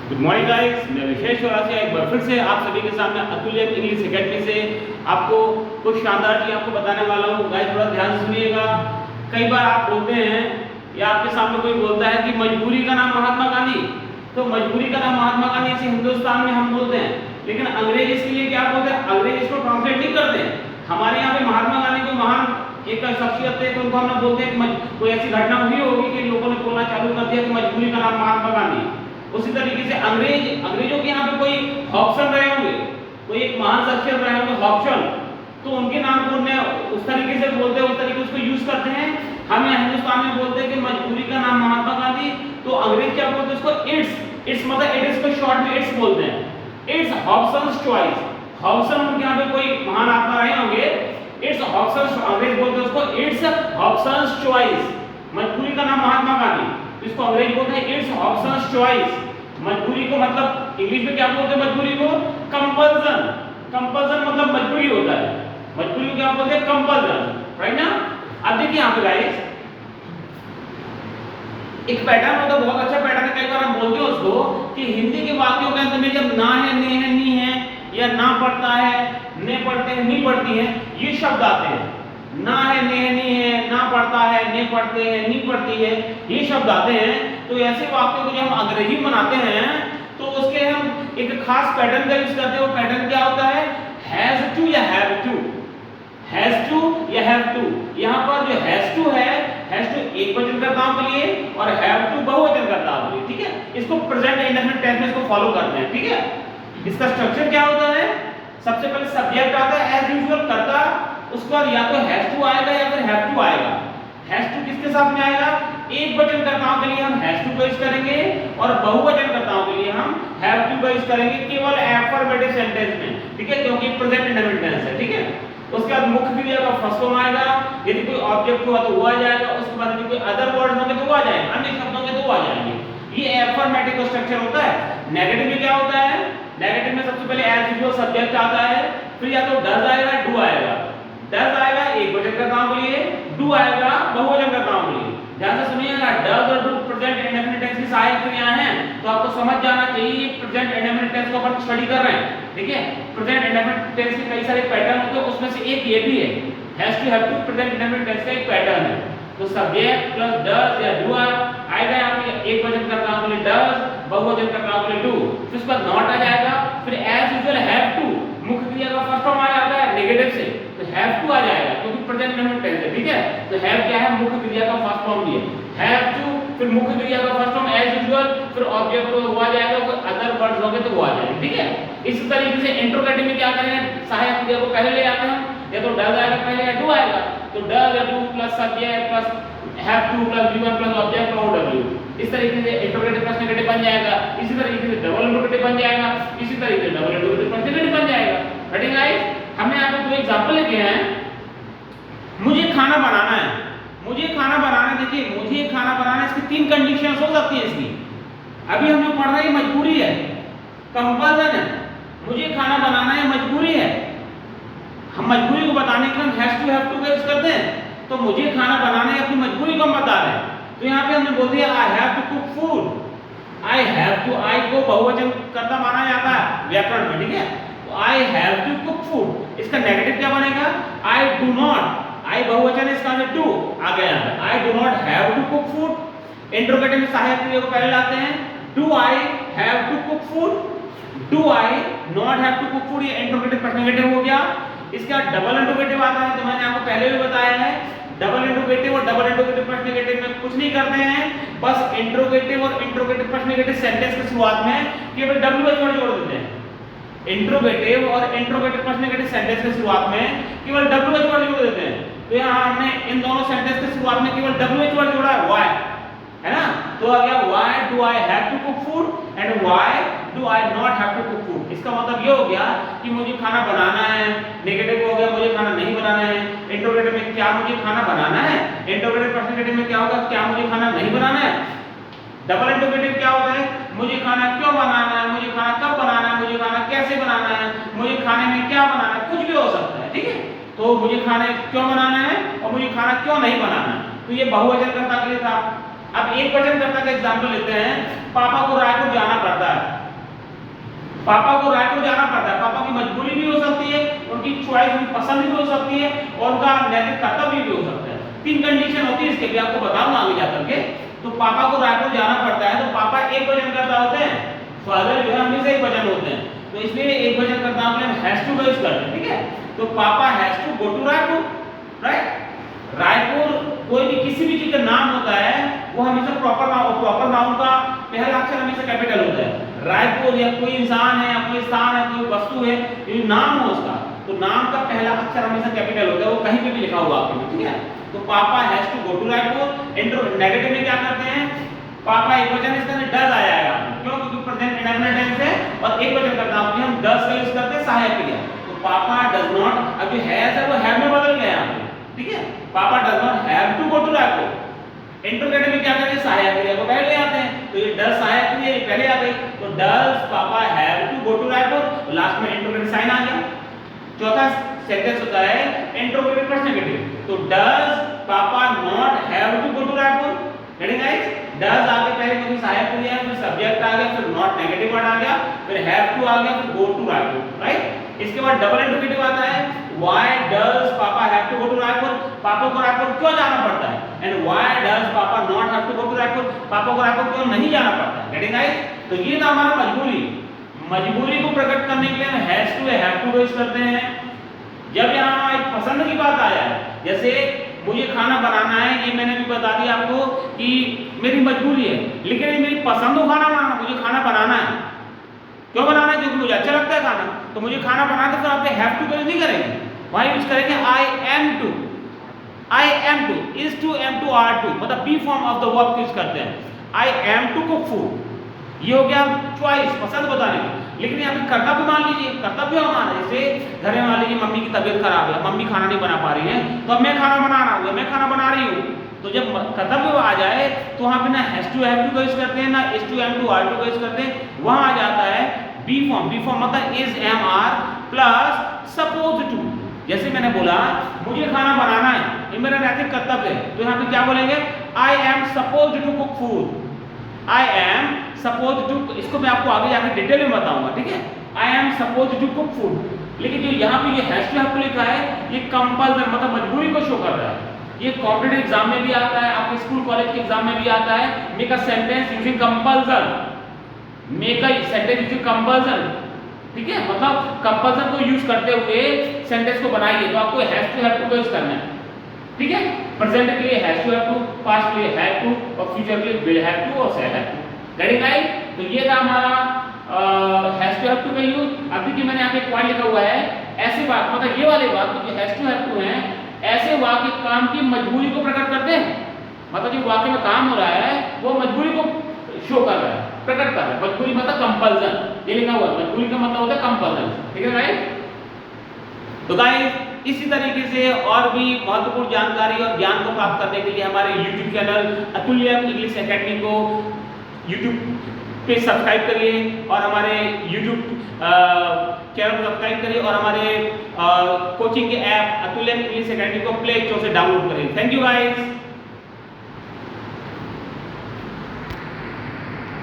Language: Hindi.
गुड मॉर्निंग गाइस, मैं विशेष चौरासिया एक बार फिर से आप सभी के सामने अतुल्य इंग्लिश एकेडमी से आपको कुछ शानदार चीज़ आपको बताने वाला हूँ। गाइस थोड़ा ध्यान से सुनिएगा। कई बार आप बोलते हैं या आपके सामने कोई बोलता है कि मजबूरी का नाम महात्मा गांधी, तो मजबूरी का नाम महात्मा गांधी इसे हिंदुस्तान में हम बोलते हैं, लेकिन अंग्रेज इसके लिए क्या बोलते हैं? अंग्रेज इसको ट्रांसलेट नहीं करते हैं। हमारे यहाँ पे महात्मा गांधी को महान एक शख्सियत है, तो उनको हम बोलते हैं कि कोई ऐसी घटना हुई होगी कि लोगों ने बोलना चालू कर दिया कि मजबूरी का नाम महात्मा गांधी। उसी तरीके से अंग्रेजों के यहाँ पे कोई हॉब्सन रहे होंगे, कोई एक महान शख्सियत रहे होंगे हॉब्सन, तो उनके नाम को उन्हें उस तरीके से बोलते हैं, उस तरीके उसको यूज करते हैं। हम यहाँ हिंदुस्तान में बोलते हैं कि मजबूरी का नाम महात्मा गांधी, तो अंग्रेज क्या बोलते हैं उसको? इट्स मतलब इट को शॉर्ट में इट्स बोलते हैं। It's Hobson's choice. हॉब्सन उनके यहाँ पे कोई महान आत्मा रहे होंगे, इट्स हॉब्सन्स, अंग्रेज बोलते हैं उसको इट्स हॉब्सन्स चॉइस। मजबूरी का नाम महात्मा गांधी, इसको अंग्रेज बोलते हैं इट्स हॉब्सन्स चॉइस। मजबूरी को मतलब इंग्लिश में क्या बोलते हैं? मजबूरी को कंपल्सन। कंपल्सन मतलब मजबूरी होता है। मजबूरी को क्या बोलते हैं? कंपल्सन, राइट ना? अब देखिए यहाँ पे गाइस एक पैटर्न होता है, बहुत अच्छा पैटर्न है। कई बार हम बोलते हैं उसको कि हिंदी के वाक्यों के अंत में जब ना है, ने है, नी है, या ना पड़ता है, ने पढ़ते हैं, नी पड़ती है, ये शब्द आते हैं। ना है, ने है, नी है, ना पड़ता है, ने पढ़ते हैं, नी पड़ती है, ये शब्द आते हैं। तो ऐसे वाक्यों को जब हम अंग्रेजी में बनाते हैं तो उसके हम एक खास पैटर्न का यूज करते हैं। वो पैटर्न क्या होता है? हैज टू या हैव टू। हैज टू या हैव टू। यहाँ पर जो हैज टू है, हैज टू एक वचन कर्ताओं के लिए और हैव टू बहुवचन कर्ताओं के लिए, ठीक है? इसको प्रेजेंट इंडेफिनिट टेंस में इसको फॉलो करते हैं, ठीक है? इसका स्ट्रक्चर क्या होता है? सबसे पहले सब्जेक्ट आता है एज यूजुअल, कर्ता, उसके बाद या तो हैज टू आएगा या फिर हैव टू आएगा। हैज टू किसके साथ में आएगा? एक वचन कर्ताओं के लिए हम हैज टू का यूज करेंगे और बहुवचन कर्ताओं के लिए हम हैव टू का यूज करेंगे, केवल अफर्मेटिव सेंटेंस में, ठीक है? क्योंकि प्रेजेंट इंडेफिनिट टेंस है, ठीक है? उसके बाद मुख्य क्रिया का फर्स्ट फॉर्म आएगा, यदि कोई ऑब्जेक्ट हुआ तो वो आ जाएगा, उसके बाद यदि कोई अदर वर्ड्स होंगे तो वो आ जाएंगे, अन्य शब्द होंगे तो वो आ जाएंगे। ये अफर्मेटिव का स्ट्रक्चर होता है। नेगेटिव में क्या होता है? नेगेटिव में सबसे पहले एज यूजुअल सब्जेक्ट आता है, फिर या तो डज आएगा, डू आएगा। डज आएगा एक वचन कर्ताओं के लिए, डू आएगा बहुवचन कर्ताओं के लिए। ध्यान से सुनिएगा, डज और डू प्रेजेंट इंडेफिनिट टेंस की सहायक क्रियाएं हैं, तो आपको समझ जाना चाहिए प्रेजेंट इंडेफिनिट टेंस को अपन स्टडी कर रहे हैं, ठीक है? प्रेजेंट इंडेफिनिट टेंस के कई सारे पैटर्न होते हैं, उसमें से एक ये भी है। Has to, have to present indefinite tense का एक पैटर्न है। तो सब्जेक्ट प्लस डज या डू आएगा, यहाँ पे एक वचन कर्ताओं के लिए डज, बहुवचन कर्ताओं के लिए डू, फिर उसके बाद नॉट आ जाएगा, फिर एज यूजुअल हैव टू, मुख्य क्रिया का फर्स्ट फॉर्म आ जाता है नेगेटिव से, तो हैव टू आ जाएगा क्योंकि प्रेजेंट इंडेफिनिट टेंस है, ठीक है? तो हैव क्या है? मुख्य क्रिया का फर्स्ट फॉर्म भी है, हैव टू, फिर मुख्य क्रिया का फर्स्ट फॉर्म एज यूजुअल, फिर ऑब्जेक्ट तो वो आ जाएगा, कोई अदर वर्ड्स होंगे तो वो आ जाएंगे, ठीक है? इसी तरीके से इंट्रोगेटिव में क्या करेंगे? सहायक क्रिया को पहले ले आते हैं, या तो डज आएगा पहले या डू आएगा, तो डज या do plus subject plus have two plus V1 plus object और W, इस तरीके से इंट्रोगेटिव प्लस नेगेटिव बन जाएगा। इसी तरीके से डबल इंट्रोगेटिव बन जाएगा, इसी तरीके से डबल इंट्रोगेटिव प्लस नेगेटिव बन जाएगा। राइट गाइस, हमने यहाँ पे दो एग्जांपल लेके हैं। मुझे खाना बनाना है, मुझे खाना बनाना है। देखिए, मुझे खाना बनाना है, इसकी तीन कंडीशंस हो सकती है इसकी। अभी हम जो पढ़ रहे हैं मजबूरी है, कंपल्सन है, मुझे खाना बनाना है मजबूरी है। हम मजबूरी को बताने के लिए हम हैज टू, हैव टू का यूज करते हैं, तो मुझे खाना बनाना है अपनी मजबूरी को हम बता रहे हैं। तो यहाँ पे हमने बोल दिया I have to cook food. I have to, I को बहुवचन कर्ता माना जाता है व्याकरण में, ठीक है? तो I have to cook food, इसका नेगेटिव क्या बनेगा? आई डू नॉट। आई बहुवचन है, इसका आंसर डू आ गया है। I do not have to cook food. Interrogative में सहायक क्रिया को पहले लाते हैं, do I have to cook food, do I not have to cook food, ये इंट्रोगेटिव प्लस नेगेटिव हो गया। इसका डबल इंट्रोगेटिव आता है, तो मैंने आपको पहले भी बताया है, डबल इंट्रोगेटिव और डबल इंट्रोगेटिव प्लस नेगेटिव में कुछ नहीं करते हैं, बस इंट्रोगेटिव और इंट्रोगेटिव प्लस नेगेटिव सेंटेंस की शुरुआत में केवल WH वर्ड जोड़ देते हैं। इंट्रोगेटिव और इंट्रोगेटिव प्लस नेगेटिव सेंटेंस की शुरुआत में केवल WH वर्ड जोड़ देते हैं। तो यहाँ हमने इन दोनों सेंटेंस की शुरुआत में केवल WH वर्ड जोड़ा है, व्हाई, है ना? तो आ गया why do I have to cook food and why do I not have to cook food. इसका मतलब ये हो गया कि मुझे खाना बनाना है, नेगेटिव हो गया मुझे खाना नहीं बनाना है। इंट्रोगेटिव में क्या मुझे खाना बनाना है, इंट्रोगेटिव प्लस नेगेटिव में क्या होगा? क्या मुझे खाना नहीं बनाना है। डबल इंट्रोगेटिव क्या होता है? मुझे खाना क्यों बनाना है, मुझे खाना कब बनाना है, मुझे खाना कैसे बनाना है, मुझे खाने में क्या बनाना है, कुछ भी हो सकता है, ठीक है? तो मुझे खाने क्यों बनाना है और मुझे खाना क्यों नहीं बनाना है, तो ये बहुवचन कर्ता के लिए था। अब एक वचन कर्ता का एग्जांपल लेते हैं। पापा को रायपुर जाना पड़ता है, पापा को रायपुर जाना पड़ता है, पापा की मजबूरी भी हो सकती है, उनकी चॉइस भी पसंद भी हो सकती है और उनका नैतिक कर्तव्य भी हो सकता है। 3 कंडीशन होती है इसके भी, आपको बताऊंगा आगे जाकर के। तो पापा को रायपुर जाना पड़ता है तो पापा एक वचन करता होते हैं, फादर जो है हमेशा एक वचन होते हैं, तो इसलिए एक वचन करता हम हैज टू का यूज करते हैं, ठीक है। तो papa has to go to Raipur, right. Raipur कोई भी किसी भी चीज का नाम होता है वो हमेशा प्रॉपर नाउन का पहला अक्षर हमेशा कैपिटल होता है। रायपुर या कोई इंसान है या कोई स्थान है, कोई वस्तु है, ये नाम हो उसका, तो नाम का पहला अक्षर हमेशा कैपिटल होता है, वो कहीं पे भी लिखा हुआ आपके, ठीक है। तो papa has to go to Raipur. Negative में क्या करते हैं, पापा एक वचन इसके अंदर डज आएगा, क्यों, क्योंकि प्रेजेंट इंडेफिनिट टेंस है और एक वचन करता हूं हम डज का यूज करते हैं सहायक क्रिया। तो पापा डज नॉट, अब जो हैज है वो हैव में बदल गया यहां पे, ठीक है। Papa does not have to go to Raipur. Interrogative में क्या करते हैं, सहायक क्रिया को पहले आते हैं, तो ये डज सहायक क्रिया ये पहले आ गई, तो does papa have to go to Raipur, last में इंटरोगेटिव साइन आ गया। चौथा सेंटेंस होता है इंटरोगेटिव प्रश्नगेटिव, तो does papa not have to go to Raipur, getting guys. Does आगे पहले क्योंकि सहायक क्रिया है, फिर सब्जेक्ट आ गया, फिर नॉट नेगेटिव वर्ड आ गया, फिर हैव टू आ गया, फिर गो टू रायपुर, राइट। इसके बाद डबल इंटरोगेटिव आता है, why does papa have to go to Raipur, पापा को रायपुर क्यों जाना पड़ता है, and why does papa not have to go to Raipur, पापा को रायपुर क्यों नहीं जाना पड़ता है, गेटिंग गाइस। तो ये था हमारा मजबूरी। मजबूरी को प्रकट करने के लिए हम हैज टू या हैव टू का यूज करते हैं। जब यहाँ एक पसंद की बात आया है, जैसे मुझे खाना बनाना है, ये मैंने भी बता दिया आपको कि मेरी मजबूरी है, लेकिन ये मेरी पसंद हो खाना बनाना, मुझे खाना बनाना है। क्यों बनाना है, क्योंकि मुझे अच्छा लगता है खाना, तो मुझे खाना बनाना, तो फिर आप हैव टू का यूज नहीं करेंगे, वहां यूज करेंगे I am to. I am to, is to, am to, are to, मतलब be form of the verb use करते हैं। I am to cook food, ये हो गया चॉइस, पसंद बताने की। लेकिन यहाँ पे कर्तव्य मान लीजिए, कर्तव्य हमारा, जैसे घर में मान लीजिए मम्मी की तबीयत खराब है, मम्मी खाना नहीं बना पा रही है, तो अब मैं खाना बना रहा हूँ, मैं खाना बना रही हूँ, तो जब कर्तव्य आ जाए तो वहाँ पे ना हैज टू हैव टू का यूज करते हैं, ना is to, am to, are to का यूज करते हैं, वहाँ आ जाता है बी फॉर्म। बी फॉर्म मतलब is, am, are plus suppose to. जैसे मैंने बोला मुझे खाना बनाना है, ये मेरा नैतिक कर्तव्य है, तो यहाँ पे क्या बोलेंगे, I am suppose to cook food, I am suppose to, इसको मैं आपको आगे जाकर डिटेल में बताऊंगा, ठीक है। I am suppose to cook food. लेकिन जो यहाँ पे ये हैज टू हैव टू लिखा है, ये कंपल्सन मतलब मजबूरी को शो कर रहा है। ये कॉम्पिटिटिव एग्जाम में भी आता है, आपके स्कूल कॉलेज के एग्जाम में भी आता है। Make a sentence using compulsion, make a sentence using compulsion, ठीक है, मतलब कंपल्सन को यूज करते हुए सेंटेंस को बनाइए, तो आपको हैज टू हैव टू का यूज करना है, ठीक है। प्रेजेंट के लिए has to have to, past के लिए हैव टू, और फ्यूचर के लिए विल हैव टू और shall have to, getting right. तो ये था हमारा हैज टू हैव टू का यूज। अभी कि मैंने यहाँ पे एक पॉइंट लिखा हुआ है, ऐसे वाक्य मतलब ये वाले वाक्य जो हैज टू हैव टू हैं, ऐसे वाक्य काम की मजबूरी को प्रकट करते हैं, मतलब जो वाक्य में काम हो रहा है वो मजबूरी को शो कर रहा है, प्रकट कर रहा है। मजबूरी मतलब कंपल्सन, ये लिखा हुआ है, मजबूरी का मतलब होता है कंपल्सन, ठीक है राइट। तो गाइस इसी तरीके से और भी महत्वपूर्ण जानकारी और ज्ञान को प्राप्त करने के लिए हमारे YouTube चैनल अतुल्य इंग्लिश एकेडमी को YouTube पे सब्सक्राइब करिए, और हमारे YouTube चैनल को सब्सक्राइब करिए, और हमारे कोचिंग के ऐप अतुल्य इंग्लिश एकेडमी को प्ले स्टोर से डाउनलोड करिए। Thank you guys.